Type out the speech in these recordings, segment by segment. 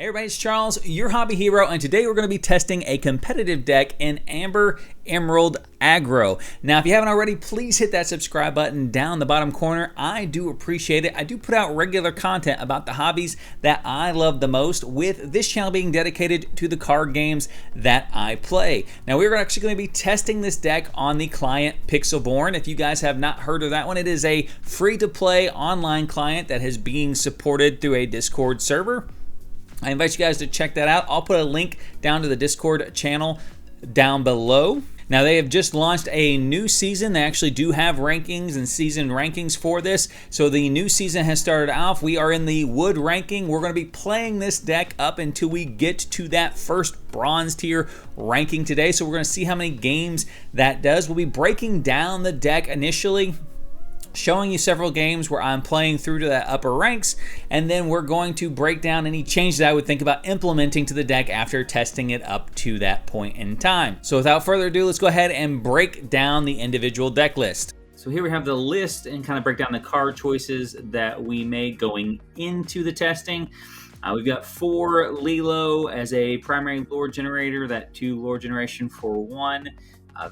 Hey everybody, it's Charles, your hobby hero, and today we're going to be testing a competitive deck in Amber Emerald Aggro. Now, if you haven't already, please hit that subscribe button down the bottom corner. I do appreciate it. I do put out regular content about the hobbies that I love the most, with this channel being dedicated to the card games that I play. Now, we're actually going to be testing this deck on the client Pixelborn. If you guys have not heard of that one, it is a free-to-play online client that is being supported through a Discord server. I invite you guys to check that out. I'll put a link down to the Discord channel down below. Now, they have just launched a new season. They actually do have rankings and season rankings for this. So the new season has started off. We are in the wood ranking. We're going to be playing this deck up until we get to that first bronze tier ranking today. So we're going to see how many games that does. We'll be breaking down the deck initially, showing you several games where I'm playing through to that upper ranks, and then we're going to break down any changes I would think about implementing to the deck after testing it up to that point in time. So without further ado, let's go ahead and break down the individual deck list. So here we have the list and kind of break down the card choices that we made going into the testing. We've got 4 Lilo as a primary lore generator, that 2 lore generation for 1.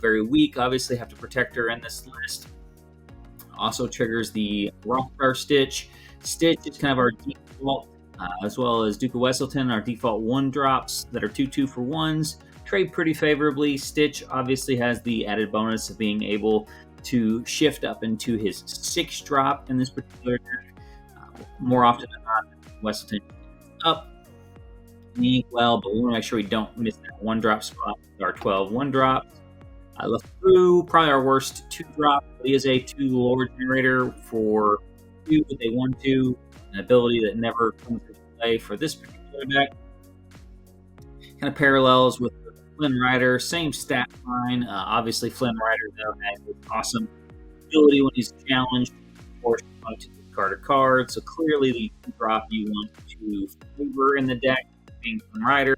Very weak, obviously have to protect her in this list. Also triggers the Rockstar Stitch. Stitch is kind of our default, as well as Duke of Wesselton, our default 1-drops that are 2/2 for 1s. Trade pretty favorably. Stitch obviously has the added bonus of being able to shift up into his 6-drop in this particular deck. More often than not, Wesselton up well, but we want to make sure we don't miss that 1-drop spot with our 12 1-drops. LeFou, probably our worst 2-drop. He is a 2 lore generator for 2 with a 1/2, an ability that never comes into play for this particular deck. Kind of parallels with the Flynn Rider, same stat line. Obviously, Flynn Rider though has an awesome ability when he's challenged, forced to discard a card. So clearly, the 2-drop you want to favor in the deck, being Flynn Rider.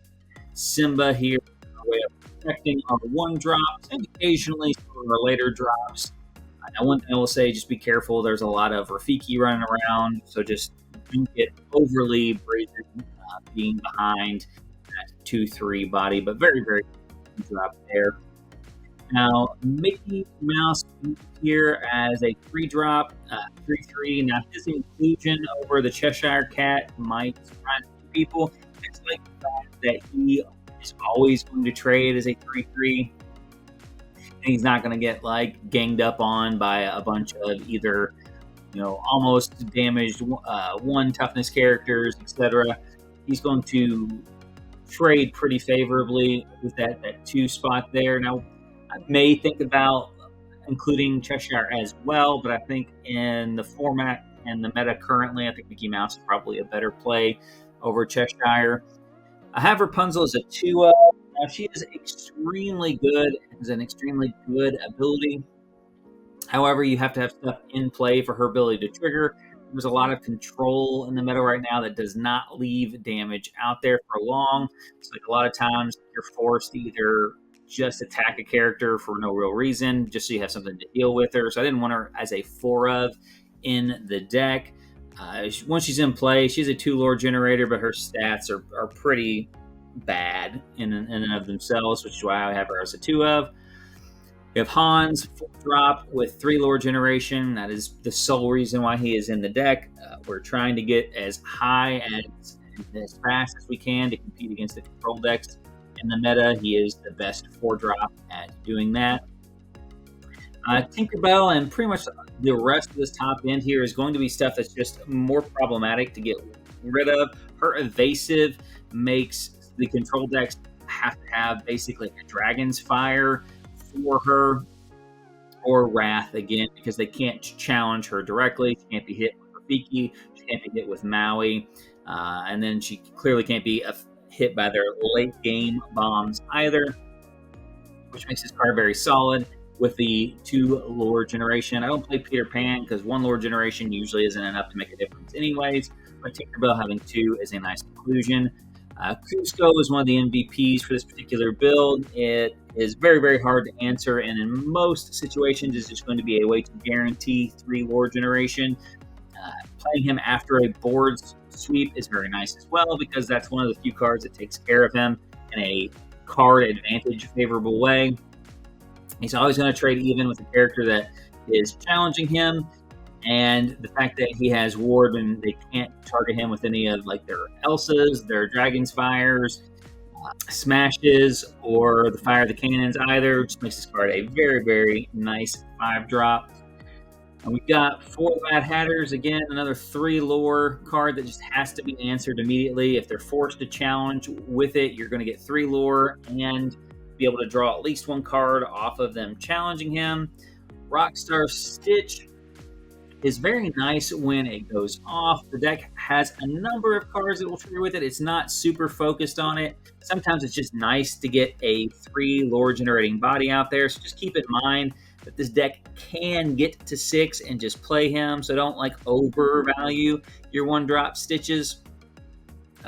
Simba here, our way of protecting our 1-drops and occasionally some of our later drops. Now, one thing I will say, just be careful. There's a lot of Rafiki running around, so just don't get overly brazen being behind that 2/3 body, but very, very good drop there. Now, Mickey Mouse here as a 3-drop, 3/3. Now, his inclusion over the Cheshire Cat might surprise people. It's like the fact that he is always going to trade as a 3/3. And he's not going to get like ganged up on by a bunch of either, almost damaged 1 toughness characters, etc. He's going to trade pretty favorably with that 2 spot there. Now, I may think about including Cheshire as well, but I think in the format and the meta currently, I think Mickey Mouse is probably a better play over Cheshire. I have Rapunzel as a 2-up. Now, she is extremely good, has an extremely good ability. However, you have to have stuff in play for her ability to trigger. There's a lot of control in the meta right now that does not leave damage out there for long. It's like a lot of times you're forced to either just attack a character for no real reason, just so you have something to deal with her. So I didn't want her as a 4-of in the deck. Once she's in play, she's a 2 lore generator, but her stats are pretty bad in and of themselves, which is why I have her as a 2-of. We have Hans, 4-drop with 3 lore generation. That is the sole reason why he is in the deck. We're trying to get as high and as fast as we can to compete against the control decks in the meta. He is the best 4-drop at doing that. Tinkerbell and pretty much the rest of this top end here is going to be stuff that's just more problematic to get rid of. Her evasive makes the control decks have to have basically a Dragon's Fire for her, or Wrath again, because they can't challenge her directly. She can't be hit with Rafiki, she can't be hit with Maui, and then she clearly can't be hit by their late game bombs either, which makes this card very solid. With the 2 lore generation, I don't play Peter Pan because 1 lore generation usually isn't enough to make a difference anyways, but Tinkerbell having 2 is a nice inclusion. Cusco is one of the MVPs for this particular build. It is very, very hard to answer, and in most situations, it's just going to be a way to guarantee 3 lore generation. Playing him after a board sweep is very nice as well, because that's one of the few cards that takes care of him in a card advantage favorable way. He's always going to trade even with a character that is challenging him, and the fact that he has ward and they can't target him with any of like their Elsas, their Dragon's Fires, Smashes, or the Fire of the Cannons either, just makes this card a very, very nice 5-drop. And we've got 4 Mad Hatters. Again, another 3 lore card that just has to be answered immediately. If they're forced to challenge with it, you're going to get 3 lore and be able to draw at least 1 card off of them challenging him. Rockstar Stitch is very nice when it goes off. The deck has a number of cards that will trigger with it. It's not super focused on it. Sometimes it's just nice to get a 3 lore generating body out there. So just keep in mind that this deck can get to 6 and just play him. So don't like overvalue your 1-drop Stitches.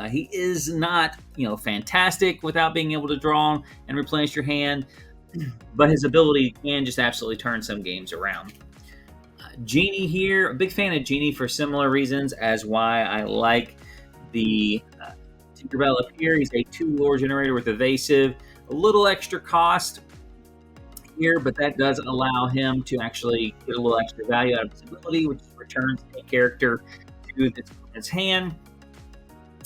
He is not, fantastic without being able to draw and replenish your hand, but his ability can just absolutely turn some games around. Genie here, a big fan of Genie for similar reasons as why I like the Tinkerbell up here. He's a 2 lore generator with evasive, a little extra cost here, but that does allow him to actually get a little extra value out of his ability, which returns a character to its hand.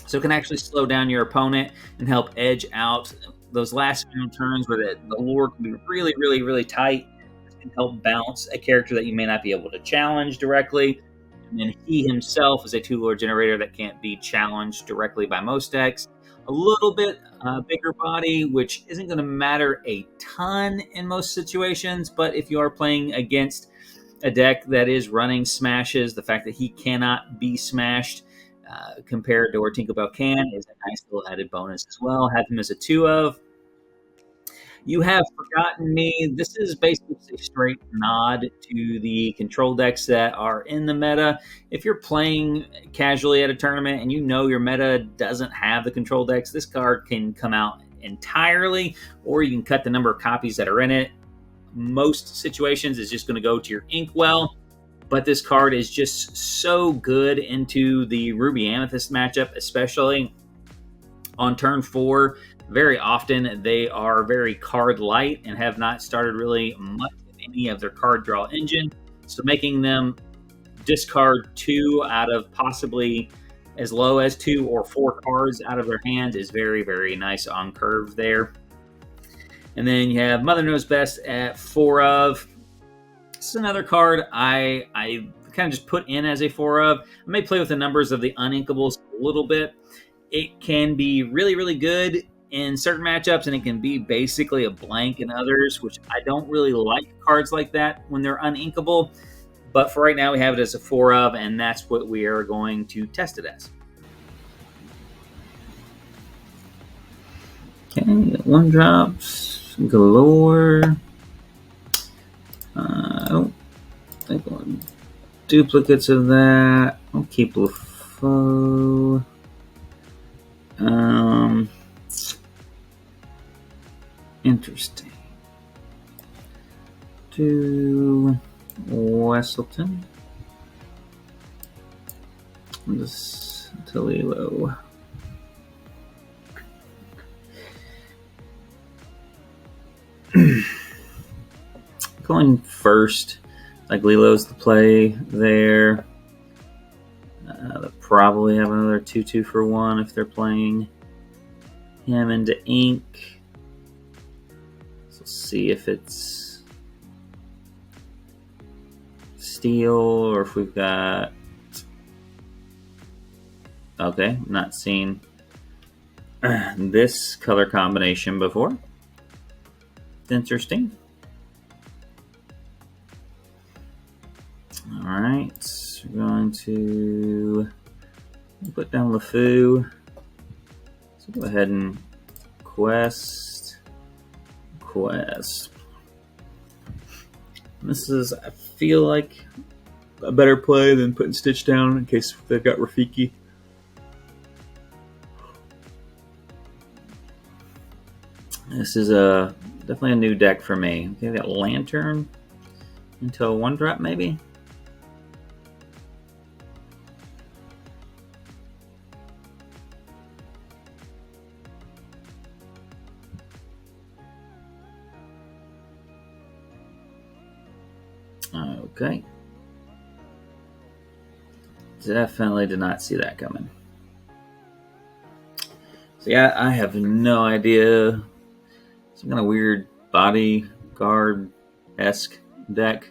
So it can actually slow down your opponent and help edge out those last few turns where the lore can be really, really, really tight. This can help bounce a character that you may not be able to challenge directly. And then he himself is a 2 lore generator that can't be challenged directly by most decks. A little bit bigger body, which isn't going to matter a ton in most situations, but if you are playing against a deck that is running smashes, the fact that he cannot be smashed compared to where Tinkerbell can is a nice little added bonus as well. Have him as a 2 of. You Have Forgotten Me. This is basically a straight nod to the control decks that are in the meta. If you're playing casually at a tournament and you know your meta doesn't have the control decks, this card can come out entirely, or you can cut the number of copies that are in it. Most situations is just going to go to your Inkwell, but this card is just so good into the Ruby Amethyst matchup, especially on turn 4. Very often they are very card light and have not started really much of any of their card draw engine. So making them discard 2 out of possibly as low as 2 or 4 cards out of their hands is very, very nice on curve there. And then you have Mother Knows Best at 4 of. This is another card I kind of just put in as a 4 of. I may play with the numbers of the uninkables a little bit. It can be really, really good in certain matchups, and it can be basically a blank in others, which I don't really like cards like that when they're uninkable. But for right now, we have it as a 4 of, and that's what we are going to test it as. Okay, 1-drops galore. I don't think I want duplicates of that. I'll keep LeFaux. Interesting. To Wesselton. This Talilo. Going first, like Lilo's the play there. They'll probably have another 2/2 for 1 if they're playing him into ink. So let's see if it's steel or if we've got. Okay, not seen this color combination before. It's interesting. All right, we're going to put down LeFou. So go ahead and quest. This is, I feel like, a better play than putting Stitch down in case they've got Rafiki. This is definitely a new deck for me. Okay, we got Lantern into a 1-drop maybe. Okay. Definitely did not see that coming. So yeah, I have no idea. Some kind of weird bodyguard-esque deck.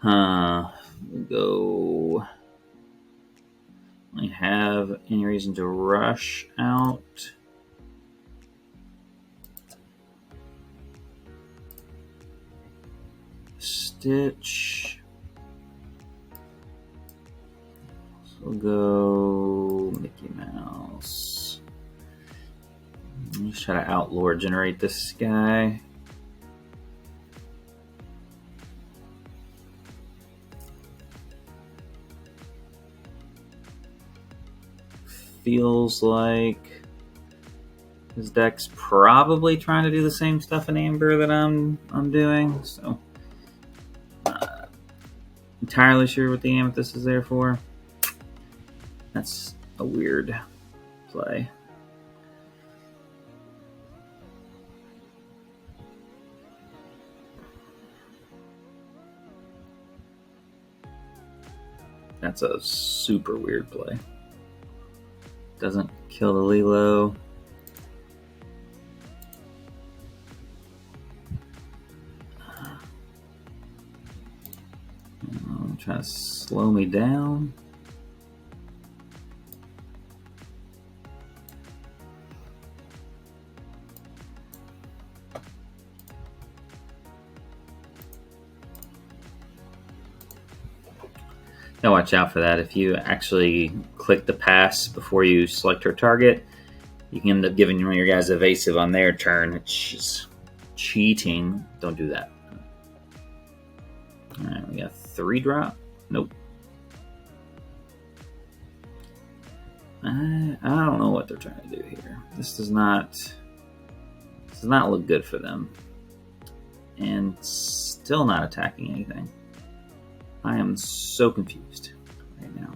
We'll go. I have any reason to rush out. Stitch. So we'll go Mickey Mouse. Let's try to outlore generate this guy. Feels like his deck's probably trying to do the same stuff in Amber that I'm doing. So not entirely sure what the Amethyst is there for. That's a weird play. That's a super weird play. Doesn't kill the Lilo. Trying to slow me down. Now watch out for that. If you actually click the pass before you select your target, you can end up giving one of your guys evasive on their turn. It's just cheating. Don't do that. All right, we got 3-drop. Nope. I don't know what they're trying to do here. This does not look good for them. And still not attacking anything. I am so confused right now.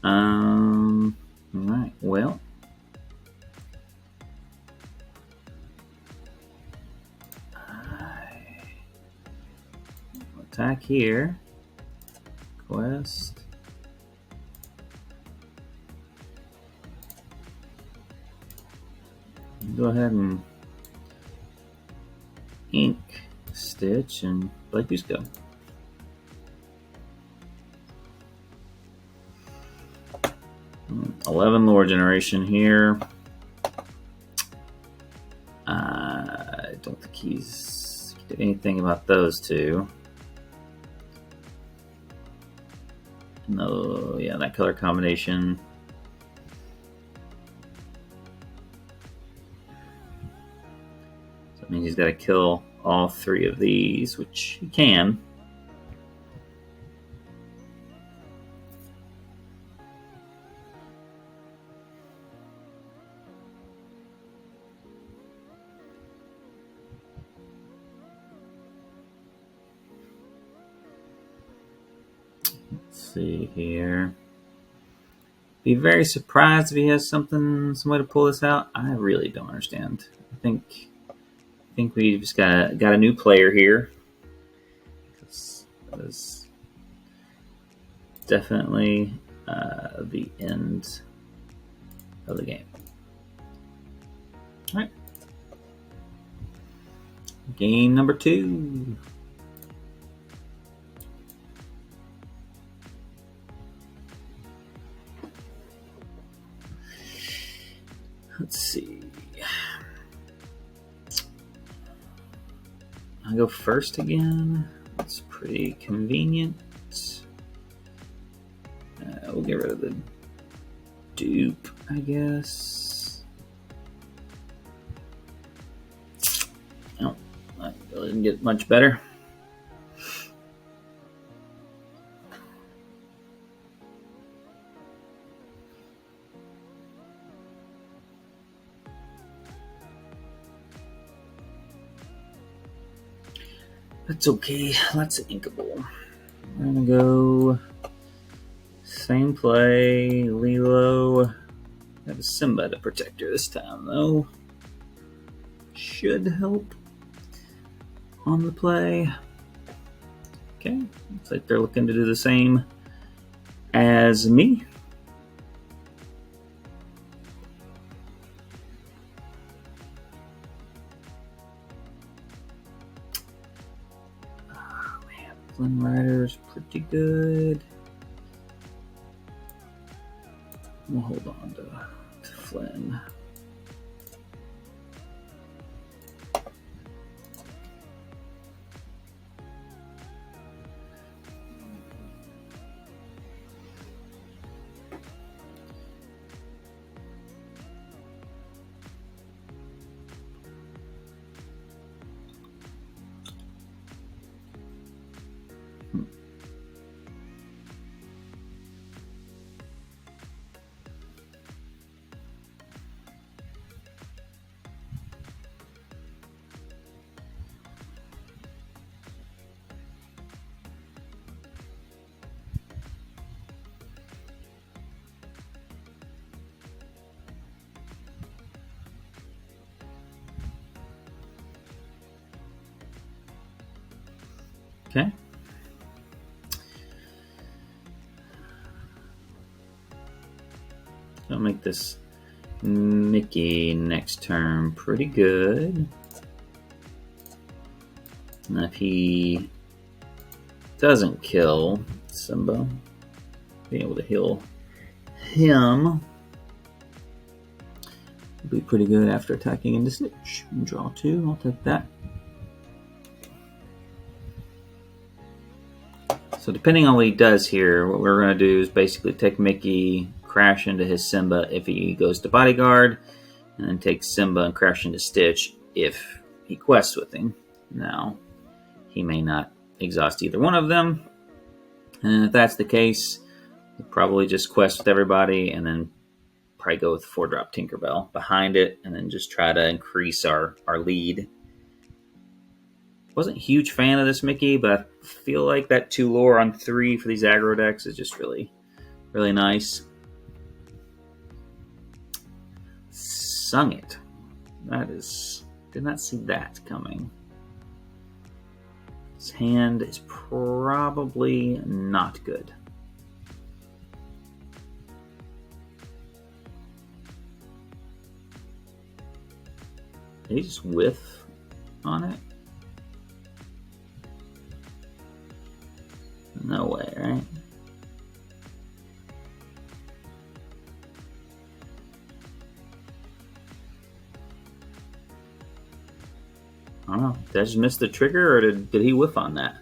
All right. Well, attack here. Quest. Go ahead and ink Stitch and Blake Cusco. Hmm, 11 lore generation here. I don't think he's did anything about those two. No, yeah, that color combination. So that means he's got to kill all 3 of these, which he can. See here. Be very surprised if he has some way to pull this out. I really don't understand. I think we just got a new player here. That is definitely the end of the game. All right, game number 2. Let's see. I'll go first again. That's pretty convenient. We'll get rid of the dupe, I guess. No, that really didn't get much better. That's okay. That's inkable. We're gonna go same play. Lilo. Have a Simba to protect her this time, though. Should help on the play. Okay, looks like they're looking to do the same as me. Oh man, Flynn Rider's pretty good. We'll hold on to Flynn. Okay. I'll make this Mickey next turn pretty good. And if he doesn't kill Simba, being able to heal him will be pretty good after attacking into Stitch. Draw 2, I'll take that. So depending on what he does here, what we're going to do is basically take Mickey, crash into his Simba if he goes to Bodyguard, and then take Simba and crash into Stitch if he quests with him. Now, he may not exhaust either one of them, and if that's the case, we'll probably just quest with everybody and then probably go with 4-drop Tinkerbell behind it and then just try to increase our lead. Wasn't a huge fan of this Mickey, but I feel like that 2 lore on 3 for these aggro decks is just really, really nice. Sung it. That is... did not see that coming. His hand is probably not good. Did he just whiff on it? No way, right? I don't know. Did I just miss the trigger, or did he whiff on that?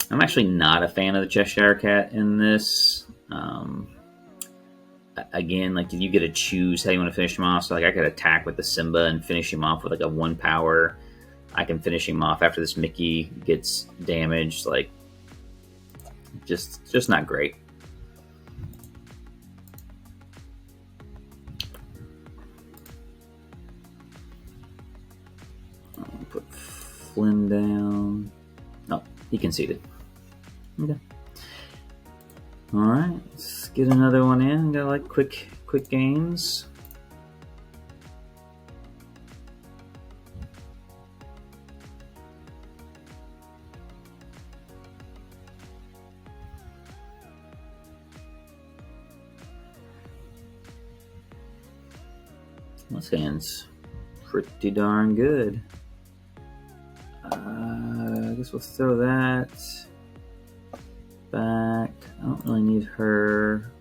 I'm actually not a fan of the Cheshire Cat in this. Again, like you get to choose how you want to finish him off. So like I could attack with the Simba and finish him off with like a 1 power. I can finish him off after this Mickey gets damaged. Like, just not great. I'll put Flynn down. Oh, he conceded. Okay. All right, let's get another one in. Got like quick games. This hand's pretty darn good. I guess we'll throw that back. I don't really need her.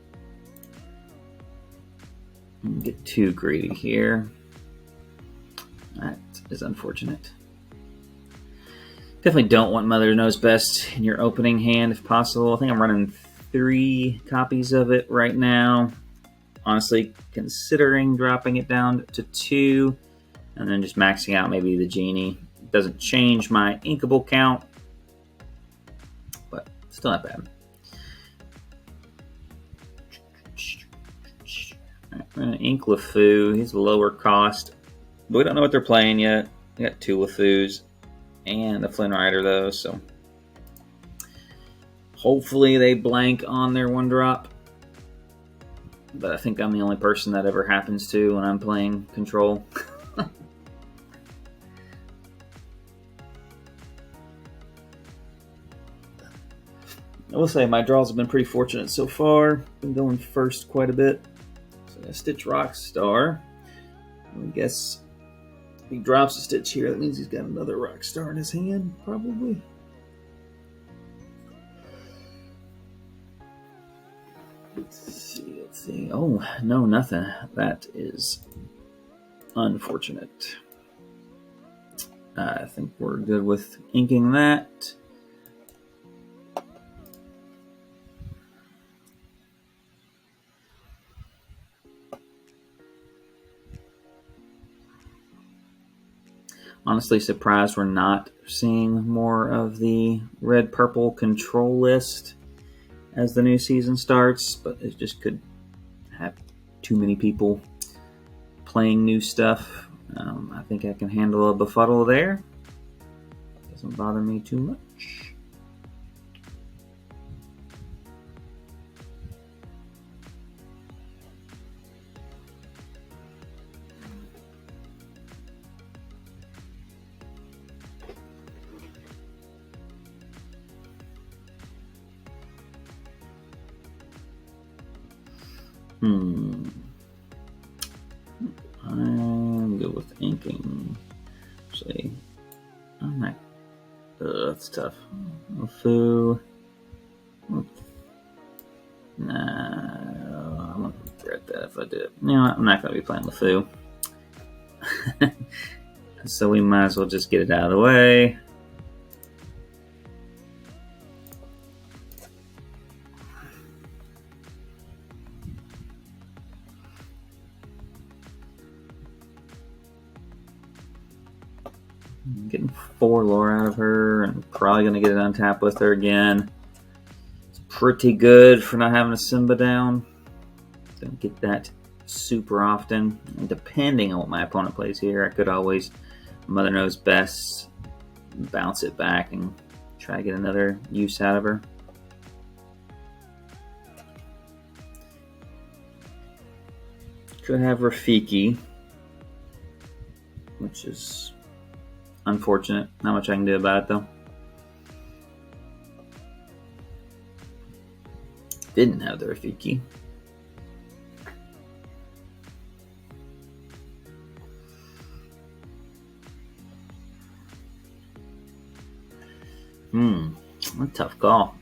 Get too greedy here. That is unfortunate. Definitely don't want Mother Knows Best in your opening hand if possible. I think I'm running 3 copies of it right now. Honestly, considering dropping it down to 2 and then just maxing out maybe the Genie. It doesn't change my inkable count, but still not bad. All right, we're going to ink LeFou. He's lower cost, but we don't know what they're playing yet. I got 2 LeFous and a Flynn Rider though, so hopefully they blank on their 1-drop. But I think I'm the only person that ever happens to when I'm playing Control. I will say my draws have been pretty fortunate so far. Been going first quite a bit. So I got Stitch Rockstar. I guess if he drops a Stitch here, that means he's got another Rockstar in his hand, probably. Let's see. Oh, no, nothing. That is unfortunate. I think we're good with inking that. Honestly surprised we're not seeing more of the red-purple control list as the new season starts, but it just could have too many people playing new stuff. I think I can handle a befuddle there. Doesn't bother me too much. I'm good with inking. Actually, I'm not. That's tough. LeFou. Nah, I'm gonna regret that if I did. You know what? I'm not gonna be playing LeFou. So we might as well just get it out of the way. I'm getting 4 lore out of her, and probably going to get it untapped with her again. It's pretty good for not having a Simba down. Don't get that super often. And depending on what my opponent plays here, I could always Mother Knows Best, bounce it back, and try to get another use out of her. Could have Rafiki, which is unfortunate. Not much I can do about it, though. Didn't have the Rafiki. A tough call.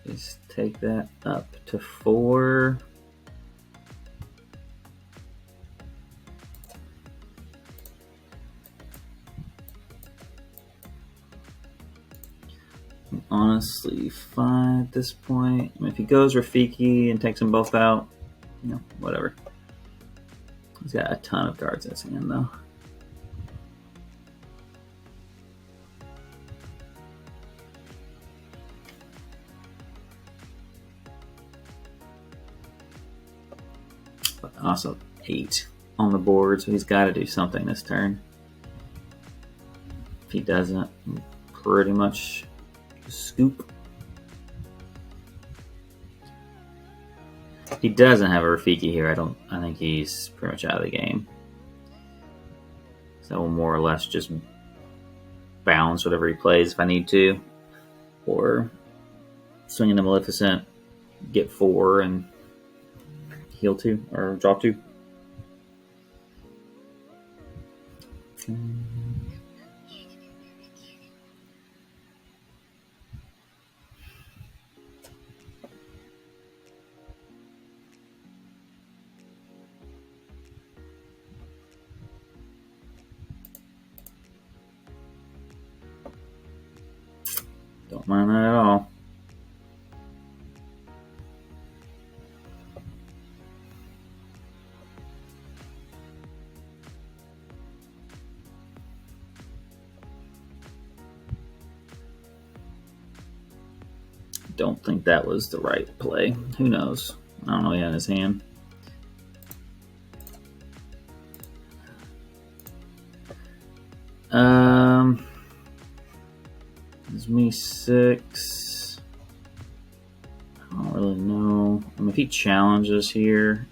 Just take that up to 4. Honestly fine at this point. I mean, if he goes Rafiki and takes them both out, you know, whatever. He's got a ton of cards in his hand, though. But also 8 on the board, so he's got to do something this turn. If he doesn't, pretty much scoop. He doesn't have a Rafiki here. I think he's pretty much out of the game. So we'll more or less just bounce whatever he plays if I need to, or swing into Maleficent, get 4 and heal 2 or draw 2. Don't mind that at all. Don't think that was the right play. Who knows? I don't know what he had in his hand. Is me 6. I don't really know. I mean, if he challenges here.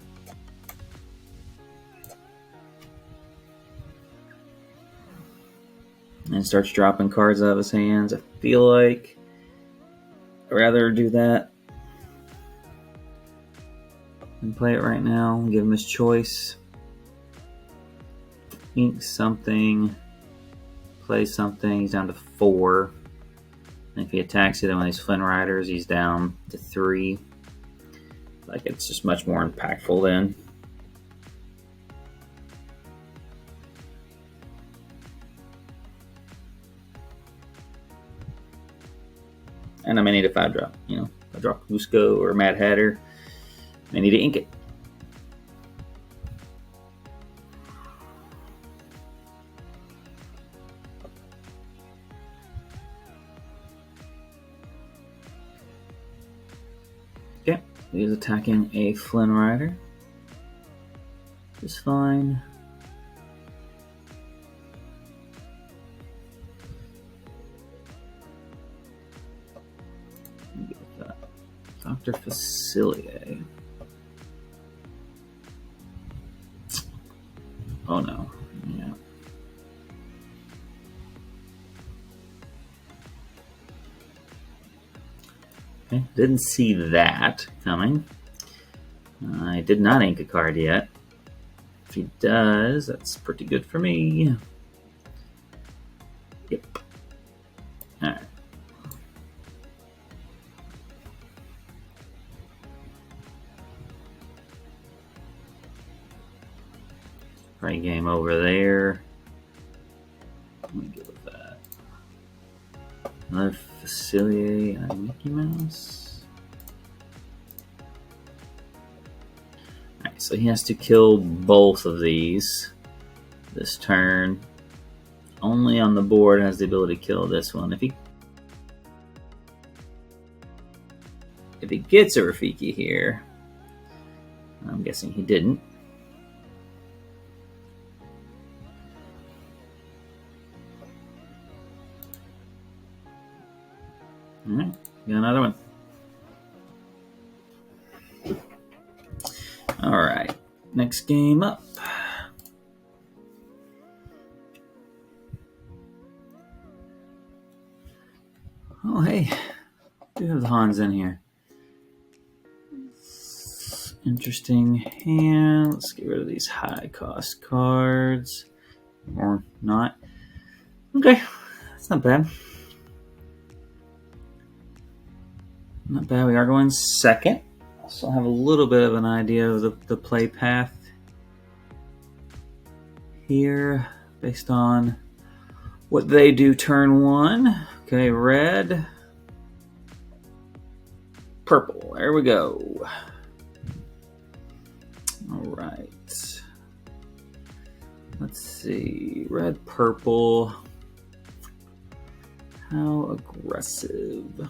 And starts dropping cards out of his hands, I feel like I'd rather do that than play it right now and give him his choice. Ink something, play something, he's down to 4. And if he attacks it on these Flynn Riders, he's down to 3. Like, it's just much more impactful then. And I may need a 5-drop, you know. If I drop Cusco or Mad Hatter, I need to ink it. Okay, he's attacking a Flynn Rider. It's fine. Dr. Facilier. Oh no. Yeah. Okay, didn't see that coming. I did not ink a card yet. If he does, that's pretty good for me. Yep. Alright. Right, game over there. Let me go with that. Another Facilier and Mickey Mouse. Alright, so he has to kill both of these this turn. Only on the board has the ability to kill this one. If he gets a Rafiki here, I'm guessing he didn't. Alright, got another one. Alright, next game up. Oh, hey, do have the Hans in here. Interesting hand. Let's get rid of these high cost cards. Or not. Okay, that's not bad. Not bad. We are going second. Also have a little bit of an idea of the play path here based on what they do turn 1. Okay, red. Purple. There we go. Alright. Let's see. Red, purple. How aggressive?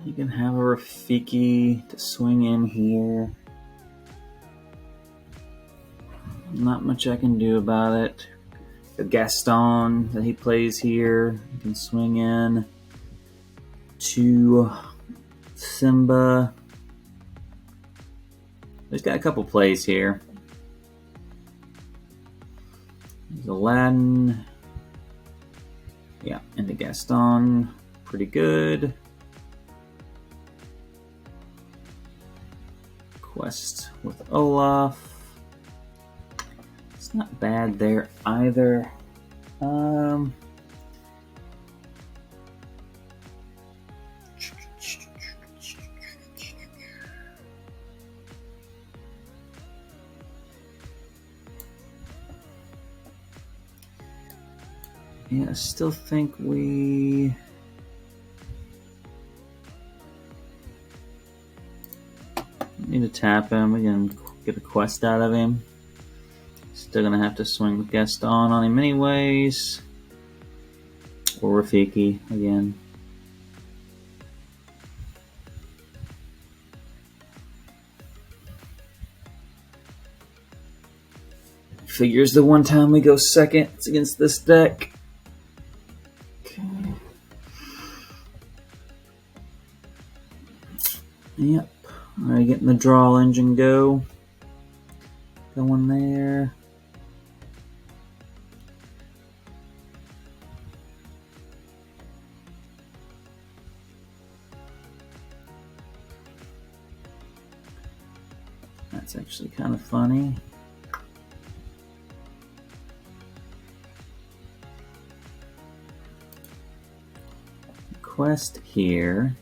You can have a Rafiki to swing in here. Not much I can do about it. The Gaston that he plays here, you can swing in to Simba. He's got a couple plays here. There's Aladdin. Yeah, and the Gaston, pretty good. Quest with Olaf. It's not bad there either. Yeah, I still think we need to tap him. We can get a quest out of him. Still gonna have to swing with Gaston on him anyways. Or Rafiki again. figures the one time we go second, it's against this deck. Okay. Yep. Alright, getting the draw engine going there. That's actually kind of funny. Quest here.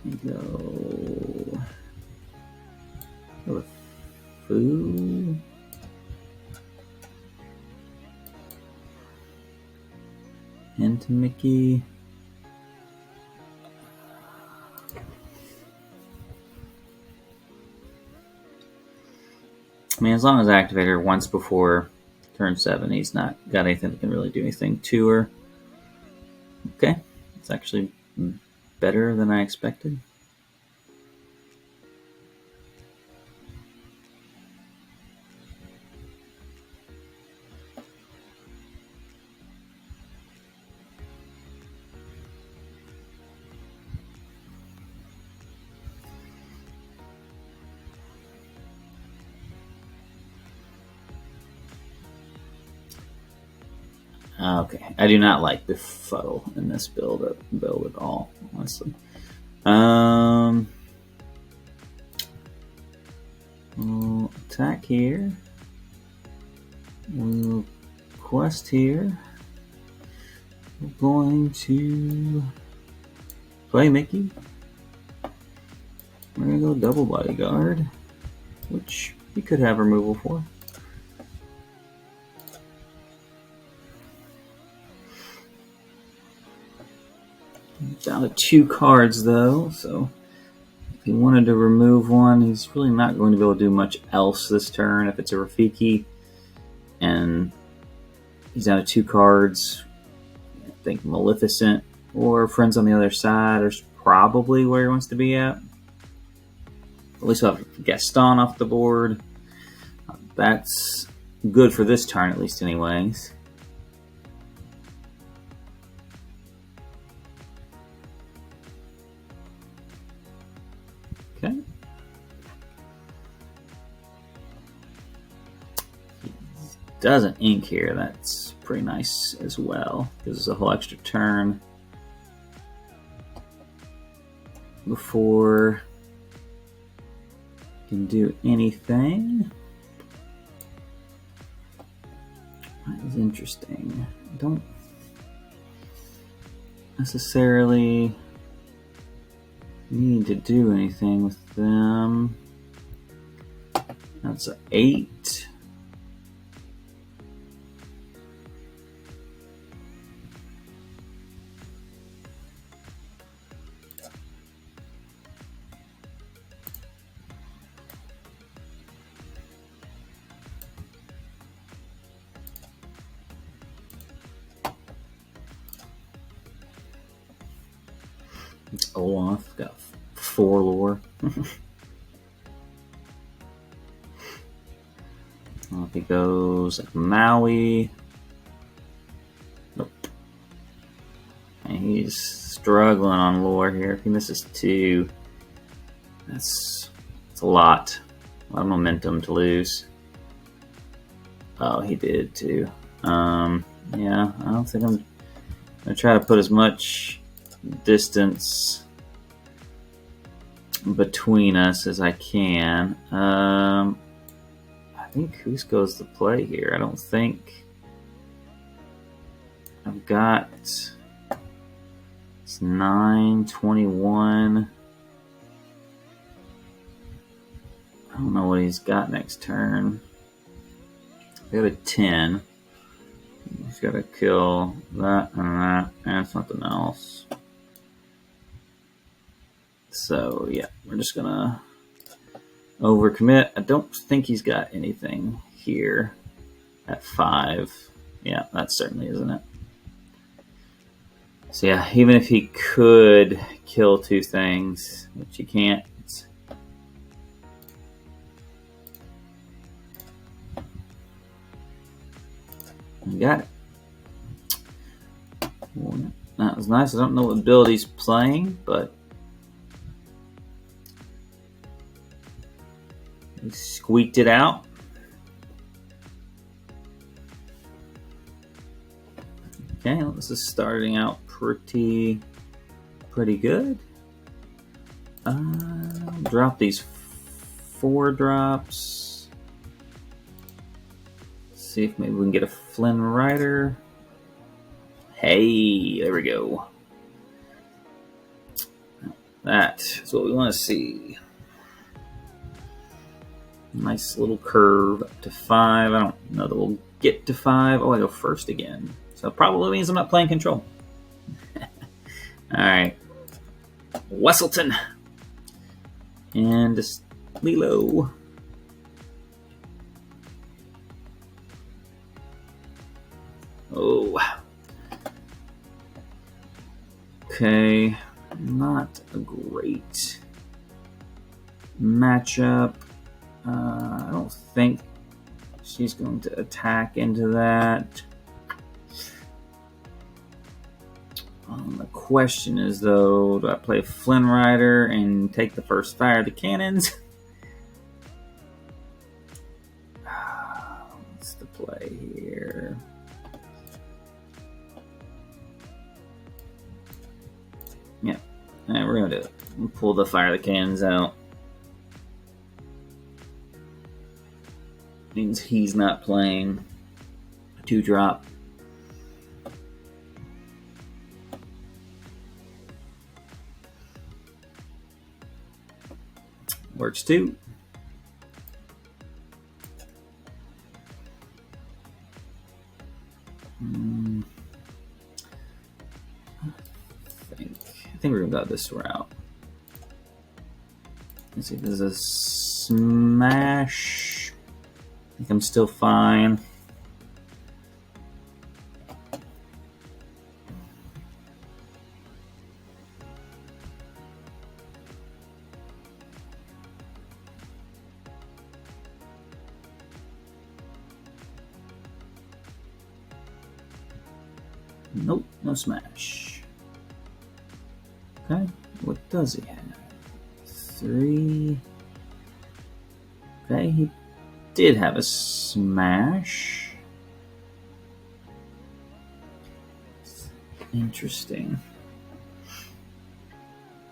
We go with food. Into Mickey. I mean, as long as I activate her once before turn 7, he's not got anything that can really do anything to her. Okay, it's actually better than I expected. Okay, I do not like the foe in this build at all, honestly. We'll attack here. We'll quest here. We're going to play Mickey. We're gonna go double bodyguard, which we could have removal for. Down to 2 cards though, so if he wanted to remove one, he's really not going to be able to do much else this turn if it's a Rafiki. And he's down to 2 cards. I think Maleficent or Friends on the Other Side is probably where he wants to be at. At least we'll have Gaston off the board. That's good for this turn, at least anyways. Okay. He doesn't ink here. That's pretty nice as well. Gives us a whole extra turn before he can do anything. That is interesting. I don't necessarily need to do anything with them. That's an 8. It's Olaf, got 4 lore. If he goes Maui. Nope. And he's struggling on lore here. If he misses 2, that's a lot. A lot of momentum to lose. Oh, he did too. Yeah, I don't think I'm gonna try to put as much distance between us as I can. I think Cusco's the play here. I don't think I've got. It's 9, 21. I don't know what he's got next turn. Got a 10. He's got to kill that and that and something else. So yeah, we're just gonna overcommit. I don't think he's got anything here at 5. Yeah, that certainly isn't it. So yeah, even if he could kill 2 things, which he can't. You got it. Well, that was nice. I don't know what build he's playing, but he squeaked it out. Okay, this is starting out pretty good. Drop these 4 drops. See if maybe we can get a Flynn Rider. Hey, there we go. That is what we want to see. Nice little curve up to 5. I don't know that we'll get to 5. Oh, I go first again. So probably means I'm not playing control. Alright. Wesselton. And just Lilo. Oh. Okay. Not a great matchup. I don't think she's going to attack into that. The question is, though, do I play Flynn Rider and take the first fire of the cannons? What's the play here? Yeah, we're going to do it. We'll pull the fire of the cannons out. Means he's not playing 2-drop. Works too. I think we're gonna go this route. Let's see if there's a smash. I think I'm still fine. Nope, no smash. Okay, what does he have? 3. Okay, he did have a smash. Interesting.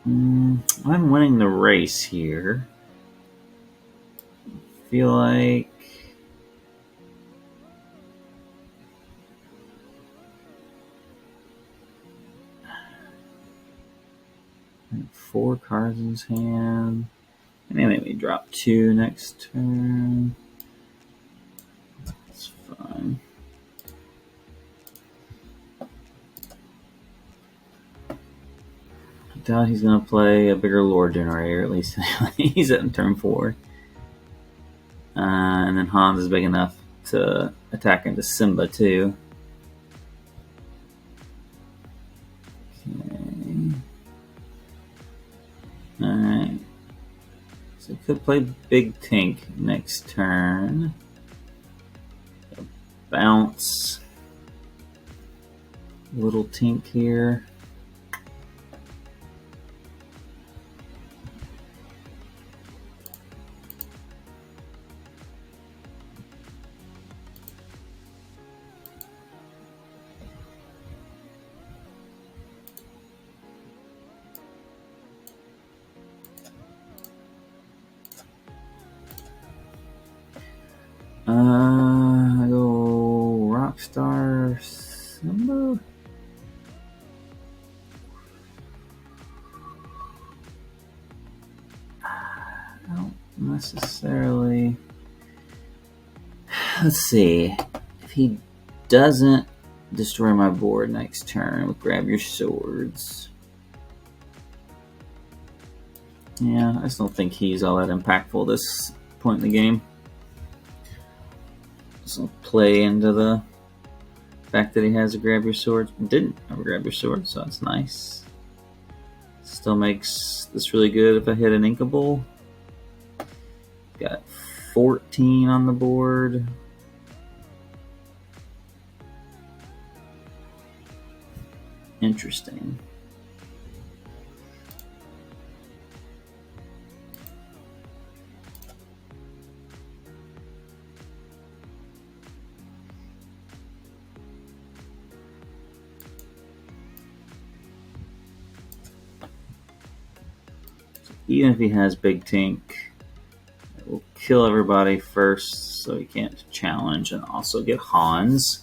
I'm winning the race here. I feel like four cards in his hand. And then maybe drop 2 next turn. That's fine. I doubt he's going to play a bigger lore generator, at least he's at turn 4. And then Hans is big enough to attack into Simba too. Okay. Alright. So he could play Big Tink next turn. Bounce. Little Tink here. I go Rockstar Simba. I don't necessarily. Let's see. If he doesn't destroy my board next turn with Grab Your Swords. Yeah, I just don't think he's all that impactful at this point in the game. So play into the fact that he has a Grab Your Sword. Didn't have a Grab Your Sword, so that's nice. Still makes this really good if I hit an Inkable. Got 14 on the board. Interesting. Even if he has Big Tink, it will kill everybody first, so he can't challenge, and also get Hans.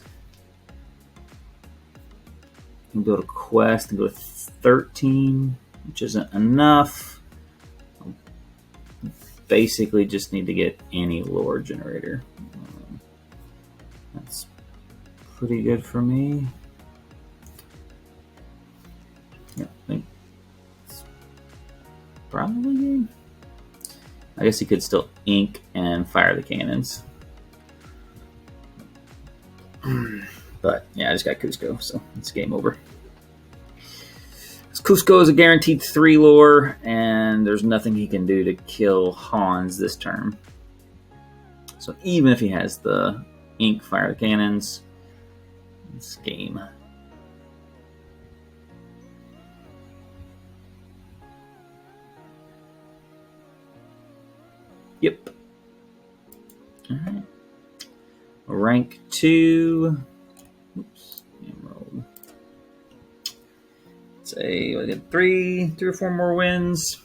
And go to Quest and go to 13, which isn't enough. Basically, just need to get any lore generator. That's pretty good for me. Yeah, I think it's probably good. I guess he could still ink and fire the cannons. But yeah, I just got Cusco, so it's game over. Cusco is a guaranteed 3 lore, and there's nothing he can do to kill Hans this turn. So even if he has the ink fire the cannons, it's game. Yep. Alright. Rank 2. Oops. Emerald. Say we get 3 or 4 more wins.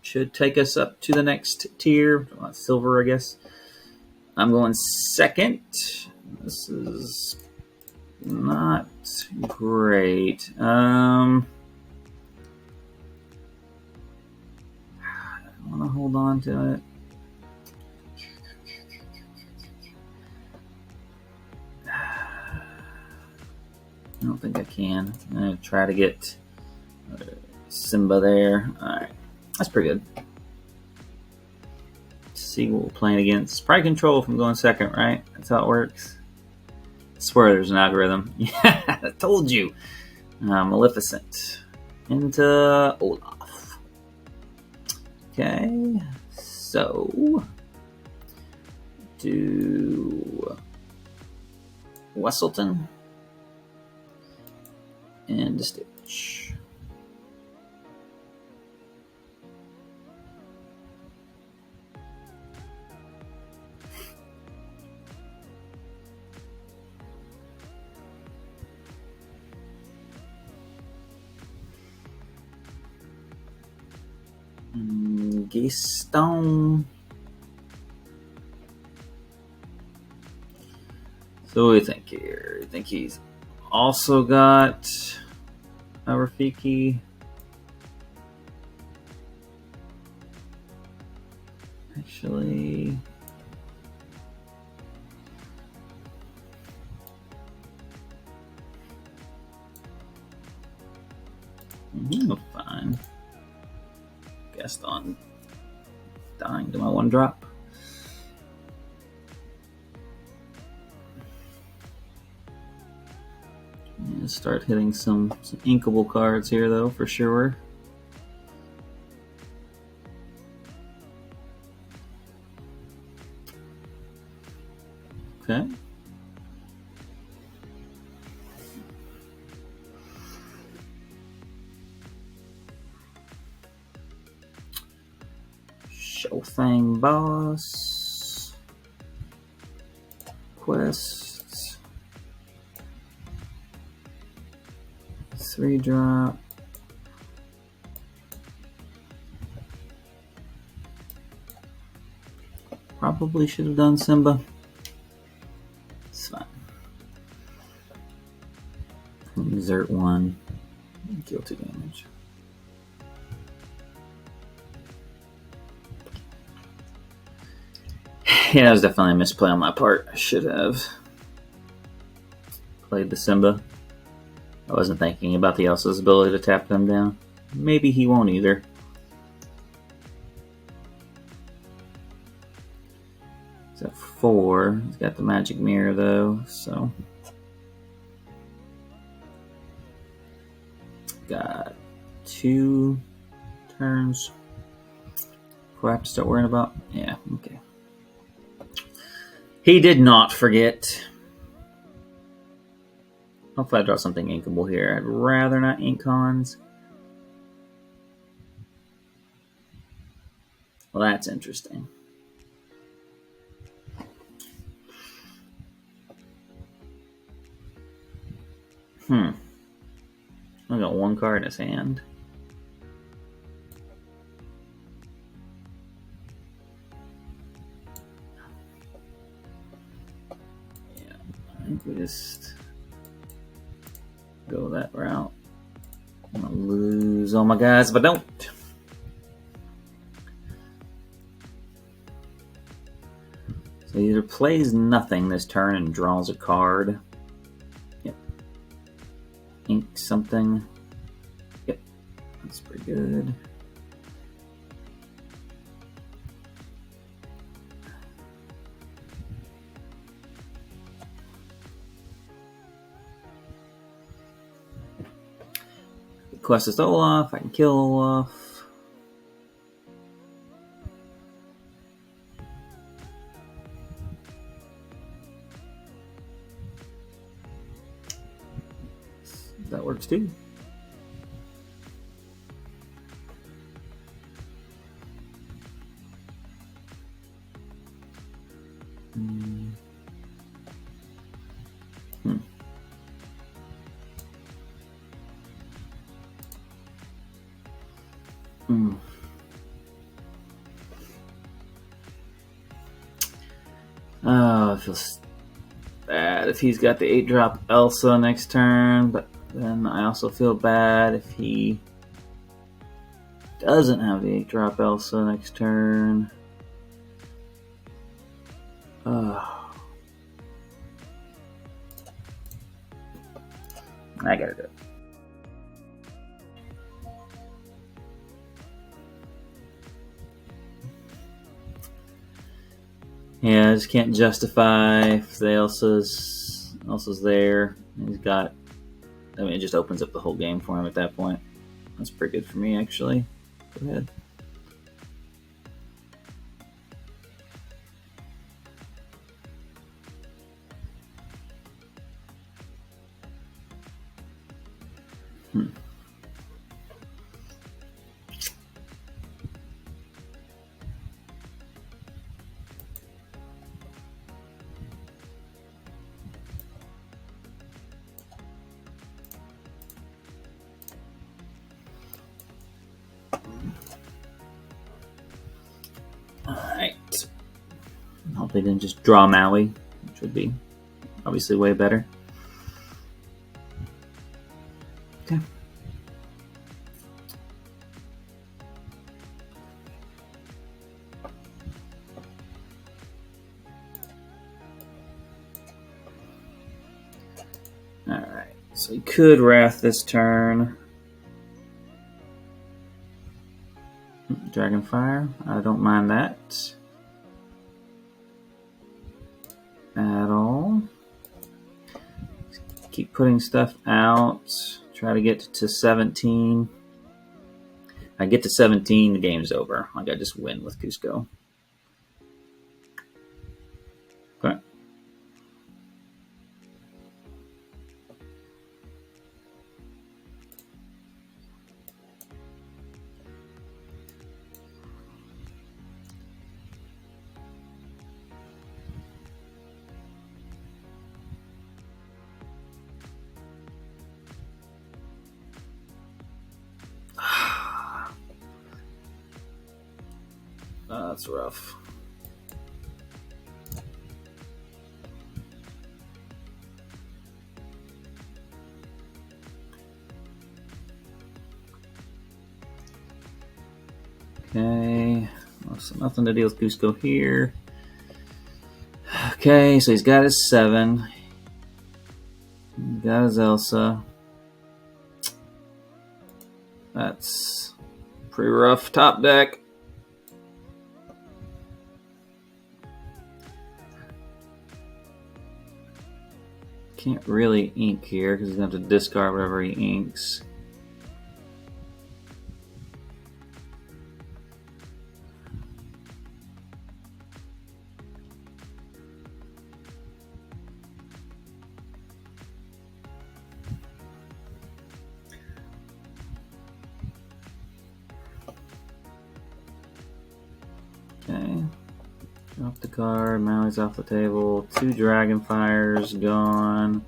Should take us up to the next tier. Silver, I guess. I'm going second. This is not great. I want to hold on to it. I don't think I can. I'm going to try to get Simba there. Alright. That's pretty good. Let's see what we're playing against. Probably control if I'm going second, right? That's how it works. I swear there's an algorithm. Yeah, I told you. Maleficent. Into Olaf. Okay. So. Do Wesselton. And a Stitch. Gaston. So what do you think here? I think he's also got a Rafiki. Actually, oh, fine. Gaston dying to my 1-drop. Start hitting some inkable cards here, though, for sure. Okay. Showthang Boss. Quest. 3-drop. Probably should have done Simba. It's fine. Exert 1. Deal 2 damage. Yeah, that was definitely a misplay on my part. I should have played the Simba. I wasn't thinking about the Elsa's ability to tap them down. Maybe he won't either. He's at 4. He's got the magic mirror though, so. Got 2 turns. Who I have to start worrying about? Yeah, okay. He did not forget. Hopefully I draw something inkable here. I'd rather not ink cons. Well, that's interesting. I got one card in his hand. Yeah, I think we just go that route. I'm gonna lose all my guys if I don't. So he either plays nothing this turn and draws a card. Yep. Ink something. Yep. That's pretty good. Quest is Olaf. I can kill Olaf. That works too. Oh, it feels bad if he's got the 8-drop Elsa next turn, but then I also feel bad if he doesn't have the 8-drop Elsa next turn. I gotta do it. Yeah, I just can't justify if the Elsa's there. He's got. I mean, it just opens up the whole game for him at that point. That's pretty good for me, actually. Go ahead. Alright. Hope they didn't just draw Maui, which would be obviously way better. Okay. Alright, so he could Wrath this turn. Dragonfire, I don't mind that at all. Keep putting stuff out. Try to get to 17. I get to 17, the game's over. Like I just win with Cusco. Okay. That's rough. Okay, so nothing to deal with Cusco here. Okay, so he's got his 7. He's got his Elsa. That's pretty rough top deck. Can't really ink here because he's going to have to discard whatever he inks. Drop the card. Maui's off the table. 2 Dragonfires gone.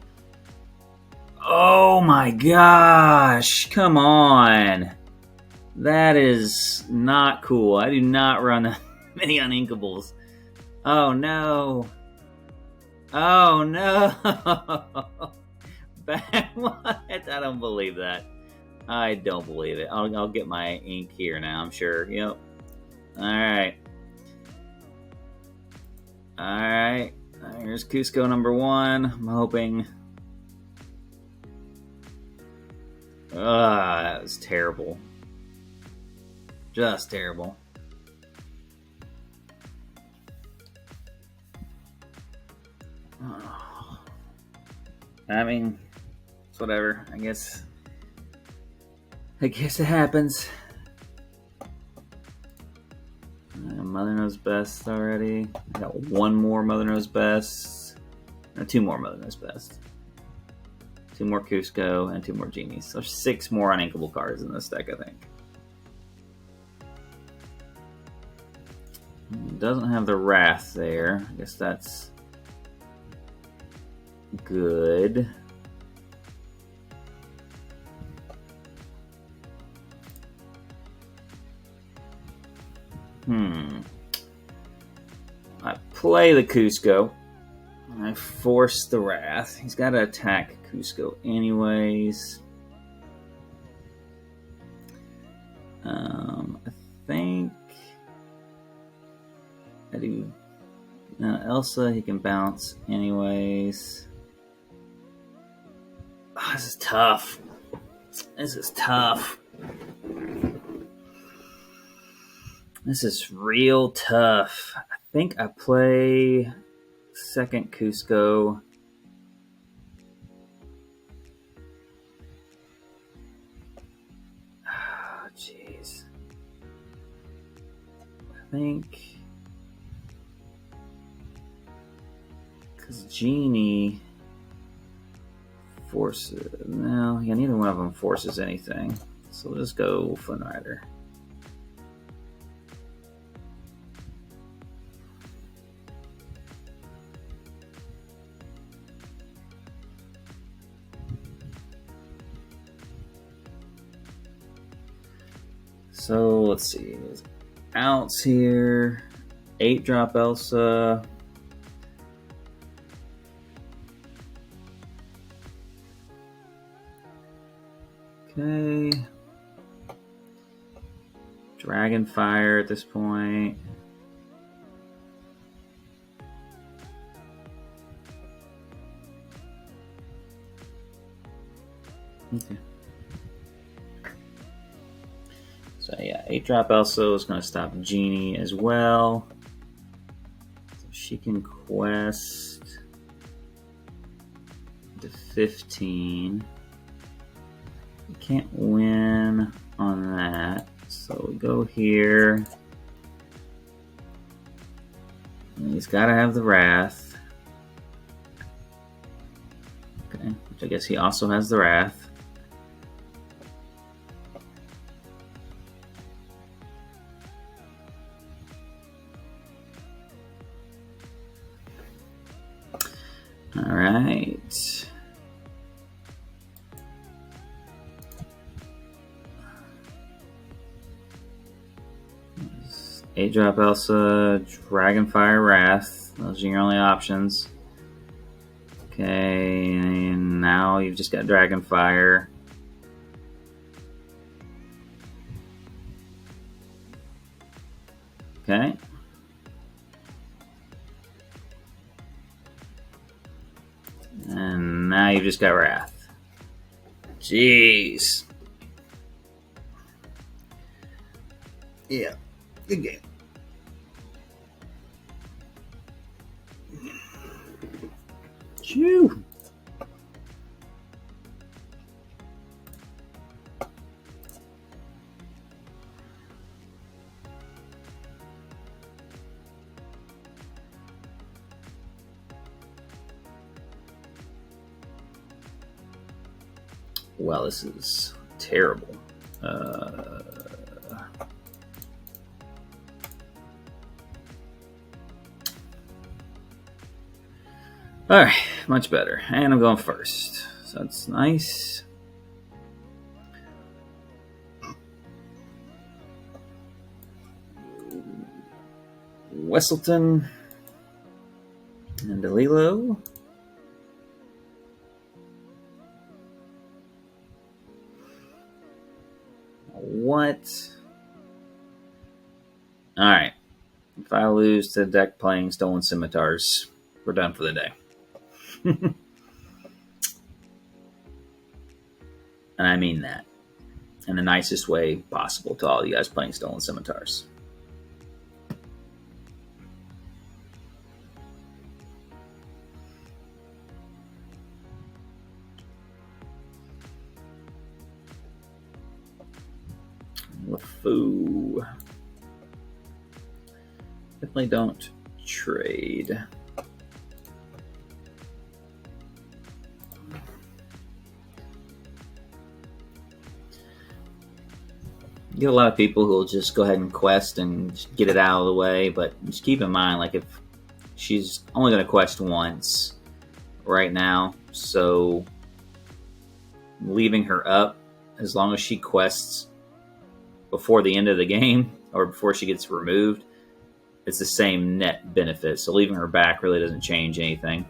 Oh my gosh! Come on! That is not cool. I do not run that many Uninkables. Oh no! Oh no! What? I don't believe that. I don't believe it. I'll get my ink here now, I'm sure. Yep. Alright. Alright. Here's Cusco number 1. I'm hoping. That was terrible. Just terrible. I mean, it's whatever. I guess it happens. Mother Knows Best already. I got 1 more Mother Knows Best. Or 2 more Mother Knows Best. 2 more Cusco and 2 more Genies. So 6 more uninkable cards in this deck, I think. It doesn't have the Wrath there. I guess that's good. I play the Cusco. I force the Wrath. He's got to attack Cusco anyways. I think I do. Elsa, he can bounce anyways. Oh, this is tough. This is tough. This is real tough. I think I play second Cusco. Oh, jeez. I think because Genie forces. No, yeah, neither one of them forces anything. So we'll just go Flynn Rider. So let's see. There's outs here. 8-drop Elsa. Okay. Dragonfire at this point. Okay. So yeah, 8-drop Elsa is going to stop Genie as well. So she can quest to 15. We can't win on that. So we go here. And he's got to have the Wrath. Okay, which I guess he also has the Wrath. All right. Eight-drop Elsa, Dragonfire, Wrath. Those are your only options. Okay, and now you've just got Dragonfire. Okay. And now you've just got Wrath. Jeez. Yeah, good game. Phew. Well, this is terrible. Alright, much better. And I'm going first. So that's nice. Wesselton and DeLilo. What? Alright. If I lose to the deck playing Stolen Scimitars, we're done for the day. And I mean that in the nicest way possible to all you guys playing Stolen Scimitars. LeFou. Definitely don't trade. You get a lot of people who will just go ahead and quest and just get it out of the way, but just keep in mind, like, if she's only going to quest once right now, so leaving her up, as long as she quests before the end of the game or before she gets removed, it's the same net benefit. So leaving her back really doesn't change anything.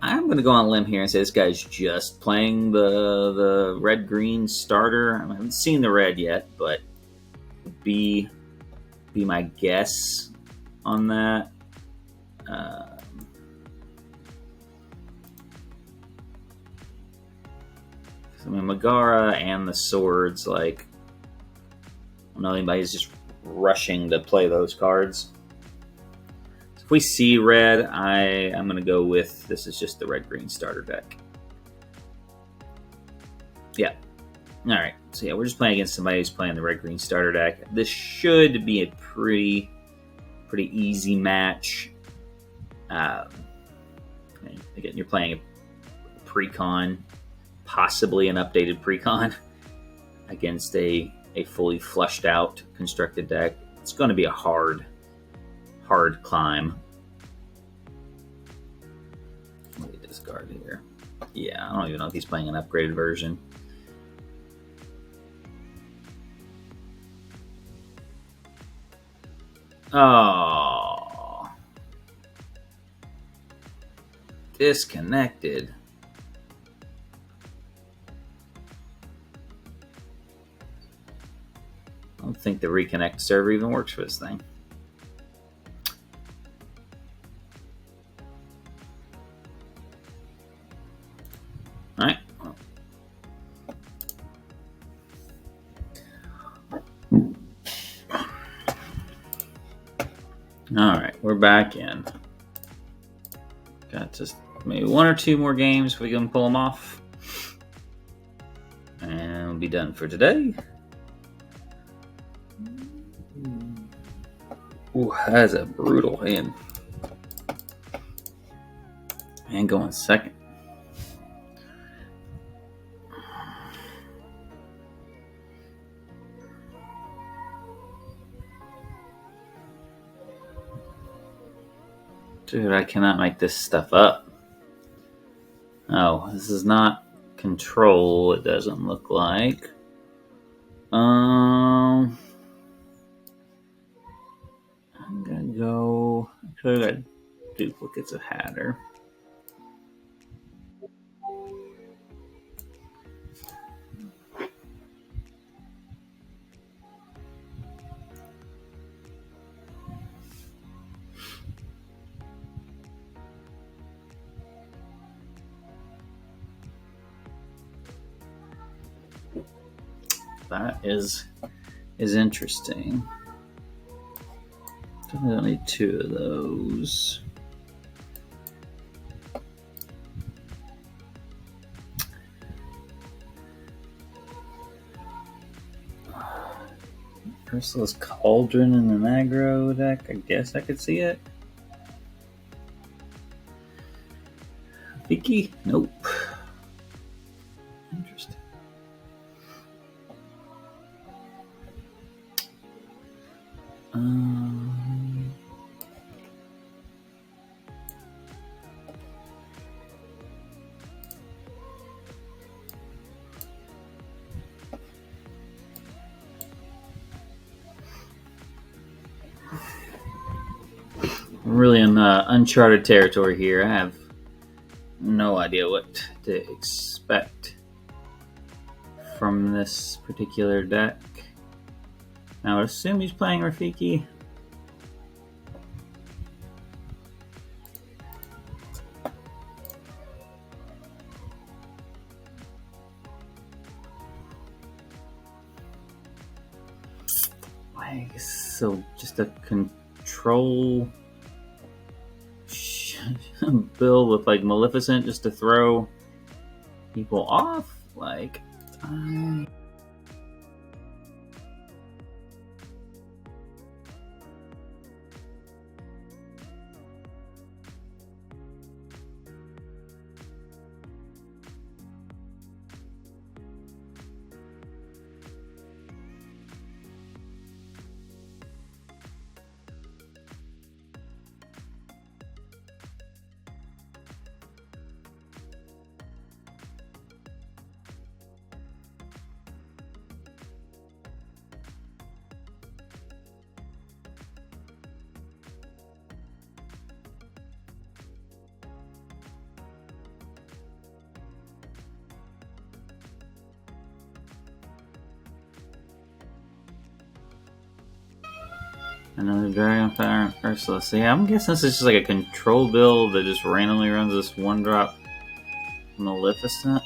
I'm going to go on a limb here and say this guy's just playing the red-green starter. I haven't seen the red yet, but be my guess on that. I mean, Megara and the swords, like, I don't know anybody's just rushing to play those cards. So if we see red, I'm going to go with this is just the red-green starter deck. Yeah. All right. So yeah, we're just playing against somebody who's playing the red-green starter deck. This should be a pretty easy match. Again, you're playing a precon, possibly an updated precon, against a fully flushed out constructed deck. It's going to be a hard climb. Let me discard here. Yeah, I don't even know if he's playing an upgraded version. Oh, disconnected. I don't think the reconnect server even works for this thing. All right. All right, we're back in. Got just maybe one or two more games if we can pull them off. And we'll be done for today. Ooh, that is a brutal hand. And going second. Dude, I cannot make this stuff up. Oh, this is not control, it doesn't look like. I'm gonna go. Actually, I got duplicates of Hatter. That is interesting. Definitely don't need two of those. Ursula's Cauldron in an aggro deck. I guess I could see it. Vicky? Nope. Interesting. really in uncharted territory here. I have no idea what to expect from this particular deck. Now, I would assume he's playing Rafiki. So just a control build with like Maleficent just to throw people off? Like, another Dragonfire Ursula. So yeah, I'm guessing this is just like a control build that just randomly runs this 1-drop Maleficent.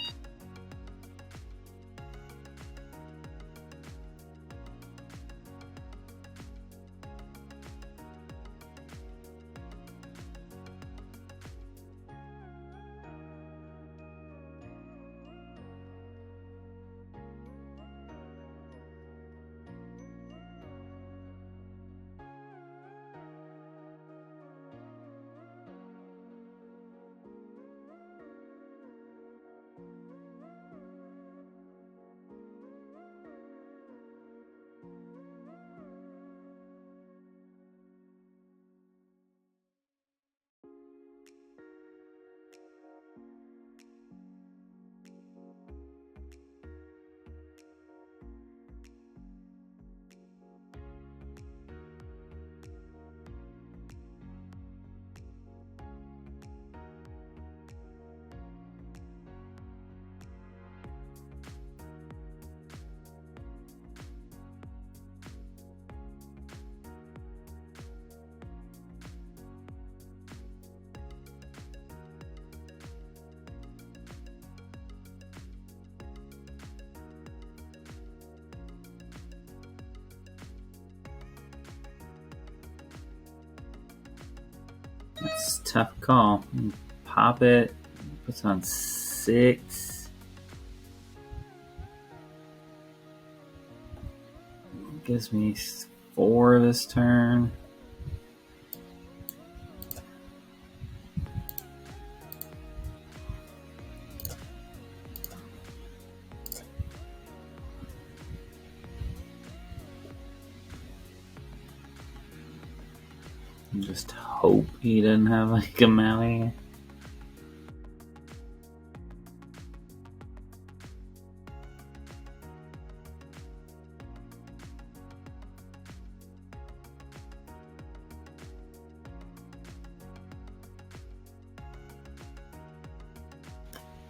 That's a tough call. Pop it, puts on 6. Gives me 4 this turn. Just hope he doesn't have like a Maui.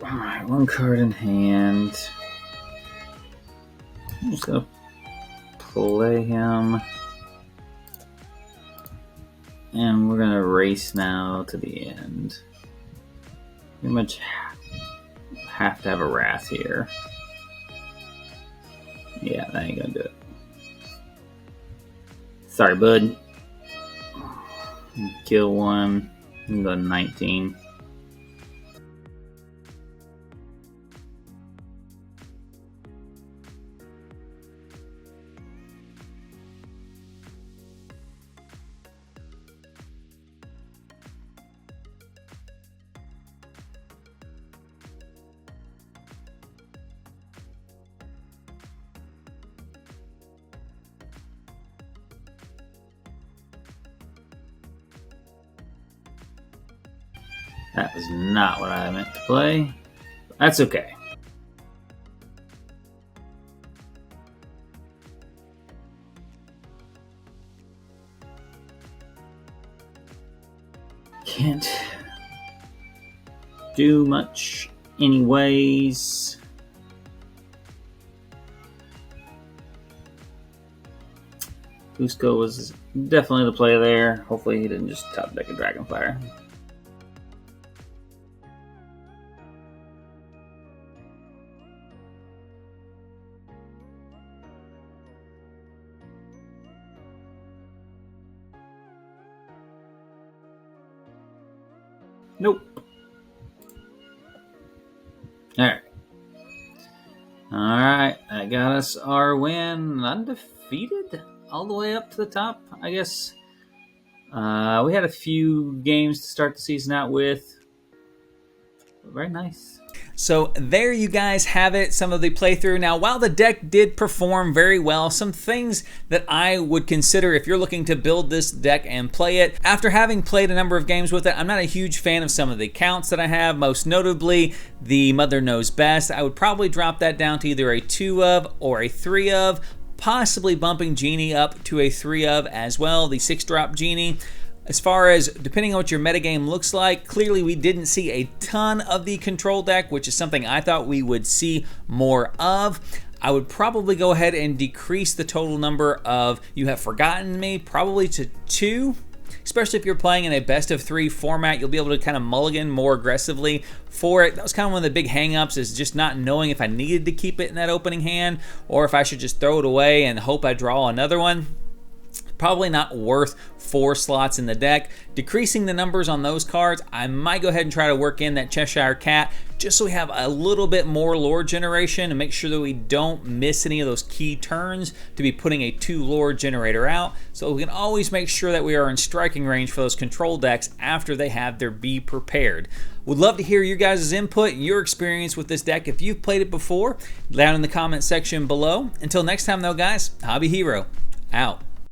Alright, 1 card in hand. I'm just gonna play him. And we're gonna race now to the end. Pretty much have to have a Wrath here. Yeah, that ain't gonna do it. Sorry, bud. Kill 1. I'm gonna go 19. That was not what I meant to play. That's okay. can't do much anyways. Cusco was definitely the play there. Hopefully he didn't just top deck a Dragonfire. Nope. Alright. Alright, that got us our win. Undefeated all the way up to the top, I guess. We had a few games to start the season out with. Very nice. So there you guys have it, some of the playthrough. Now, while the deck did perform very well, some things that I would consider if you're looking to build this deck and play it. After having played a number of games with it, I'm not a huge fan of some of the counts that I have, most notably the Mother Knows Best. I would probably drop that down to either a 2 of or a 3 of, possibly bumping Genie up to a 3 of as well, the 6-drop Genie. As far as depending on what your metagame looks like, clearly we didn't see a ton of the control deck, which is something I thought we would see more of. I would probably go ahead and decrease the total number of You Have Forgotten Me, probably to 2. Especially if you're playing in a best of 3 format, you'll be able to kind of mulligan more aggressively for it. That was kind of one of the big hang-ups, is just not knowing if I needed to keep it in that opening hand or if I should just throw it away and hope I draw another one. Probably not worth 4 slots in the deck. Decreasing the numbers on those cards, I might go ahead and try to work in that Cheshire Cat just so we have a little bit more lore generation and make sure that we don't miss any of those key turns to be putting a 2 lore generator out. So we can always make sure that we are in striking range for those control decks after they have their Be Prepared. Would love to hear your guys' input and your experience with this deck if you've played it before, down in the comment section below. Until next time though guys, Hobby Hero, out.